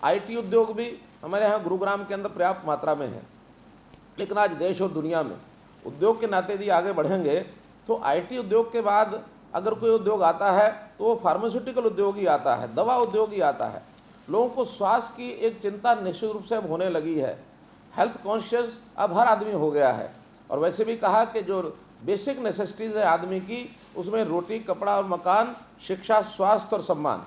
IT उद्योग भी हमारे यहाँ गुरुग्राम के अंदर पर्याप्त मात्रा में है। लेकिन आज देश और दुनिया में उद्योग के नाते यदि आगे बढ़ेंगे तो आईटी उद्योग के बाद अगर कोई उद्योग आता है तो वो फार्मास्यूटिकल उद्योग ही आता है, दवा उद्योग ही आता है। लोगों को स्वास्थ्य की एक चिंता निश्चित रूप से अब होने लगी है। हेल्थ कॉन्शियस अब हर आदमी हो गया है। और वैसे भी कहा कि जो बेसिक नेसेसिटीज़ है आदमी की, उसमें रोटी, कपड़ा और मकान, शिक्षा, स्वास्थ्य और सम्मान।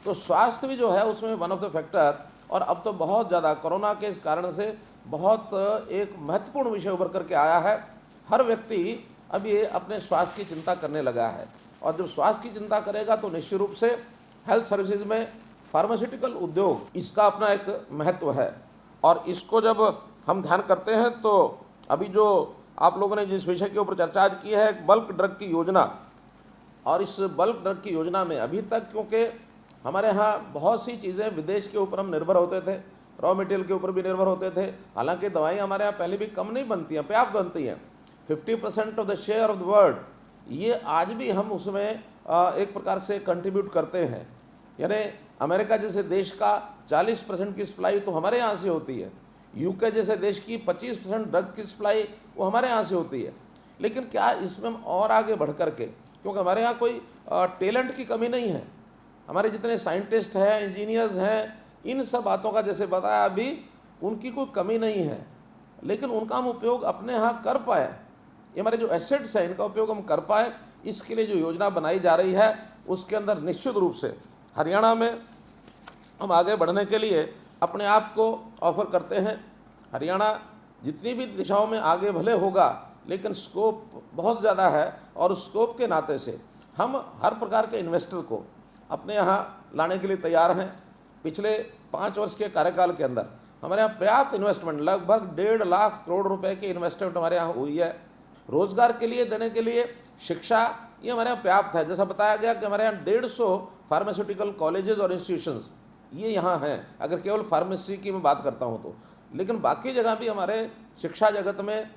तो स्वास्थ्य भी जो है उसमें वन ऑफ द फैक्टर, और अब तो बहुत ज़्यादा कोरोना के इस कारण से बहुत एक महत्वपूर्ण विषय उभर करके आया है। हर व्यक्ति अब ये अपने स्वास्थ्य की चिंता करने लगा है, और जब स्वास्थ्य की चिंता करेगा तो निश्चित रूप से हेल्थ सर्विसेज में फार्मास्यूटिकल उद्योग इसका अपना एक महत्व है। और इसको जब हम ध्यान करते हैं तो अभी जो आप लोगों ने जिस विषय के ऊपर चर्चा आज की है, एक बल्क ड्रग की योजना, और इस बल्क ड्रग की योजना में अभी तक क्योंकि हमारे यहाँ बहुत सी चीज़ें विदेश के ऊपर हम निर्भर होते थे, रॉ मटेरियल के ऊपर भी निर्भर होते थे। हालांकि दवाएं हमारे यहाँ पहले भी कम नहीं बनती हैं, पर्याप्त बनती हैं। 50% of the share of the world, ये आज भी हम उसमें एक प्रकार से कंट्रीब्यूट करते हैं। यानी अमेरिका जैसे देश का 40% की सप्लाई तो हमारे यहाँ से होती है। यूके जैसे देश की 25% ड्रग की सप्लाई वो हमारे यहाँ से होती है। लेकिन क्या इसमें हम और आगे बढ़ कर के, क्योंकि हमारे यहाँ कोई टैलेंट की कमी नहीं है, हमारे जितने साइंटिस्ट हैं, इंजीनियर्स हैं, इन सब बातों का जैसे बताया अभी, उनकी कोई कमी नहीं है, लेकिन उनका हम उपयोग अपने यहाँ कर पाए, ये हमारे जो एसेट्स हैं इनका उपयोग हम कर पाए, इसके लिए जो योजना बनाई जा रही है उसके अंदर निश्चित रूप से हरियाणा में हम आगे बढ़ने के लिए अपने आप को ऑफर करते हैं। हरियाणा जितनी भी दिशाओं में आगे भले होगा, लेकिन स्कोप बहुत ज़्यादा है, और उस स्कोप के नाते से हम हर प्रकार के इन्वेस्टर को अपने यहाँ लाने के लिए तैयार हैं। पिछले 5 वर्ष के कार्यकाल के अंदर हमारे यहाँ पर्याप्त इन्वेस्टमेंट, लगभग 1.5 लाख करोड़ रुपए की इन्वेस्टमेंट हमारे यहाँ हुई है। रोजगार के लिए देने के लिए शिक्षा, ये हमारे यहाँ पर्याप्त है। जैसा बताया गया कि हमारे यहाँ 150 फार्मास्यूटिकल कॉलेजेस और इंस्टीट्यूशंस ये यहाँ हैं, अगर केवल फार्मेसी की मैं बात करता हूँ तो। लेकिन बाकी जगह भी हमारे शिक्षा जगत में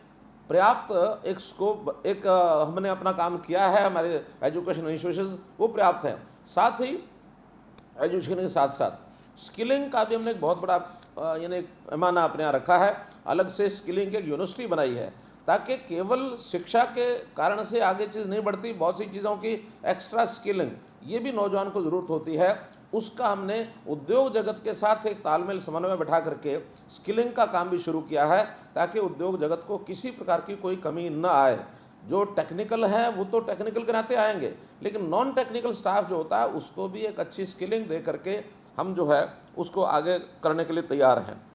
पर्याप्त एक स्कोप, एक हमने अपना काम किया है। हमारे एजुकेशन इंस्टीट्यूशंस वो पर्याप्त हैं। साथ ही एजुकेशन के साथ साथ स्किलिंग का भी हमने एक बहुत बड़ा यानी पैमाना अपने यहाँ रखा है। अलग से स्किलिंग की एक यूनिवर्सिटी बनाई है, ताकि केवल शिक्षा के कारण से आगे चीज़ नहीं बढ़ती, बहुत सी चीज़ों की एक्स्ट्रा स्किलिंग ये भी नौजवान को ज़रूरत होती है। उसका हमने उद्योग जगत के साथ एक तालमेल, समन्वय बैठा करके स्किलिंग का काम भी शुरू किया है, ताकि उद्योग जगत को किसी प्रकार की कोई कमी न आए। जो टेक्निकल है वो तो टेक्निकल के नाते आएंगे, लेकिन नॉन टेक्निकल स्टाफ जो होता है उसको भी एक अच्छी स्किलिंग दे करके हम जो है उसको आगे करने के लिए तैयार हैं।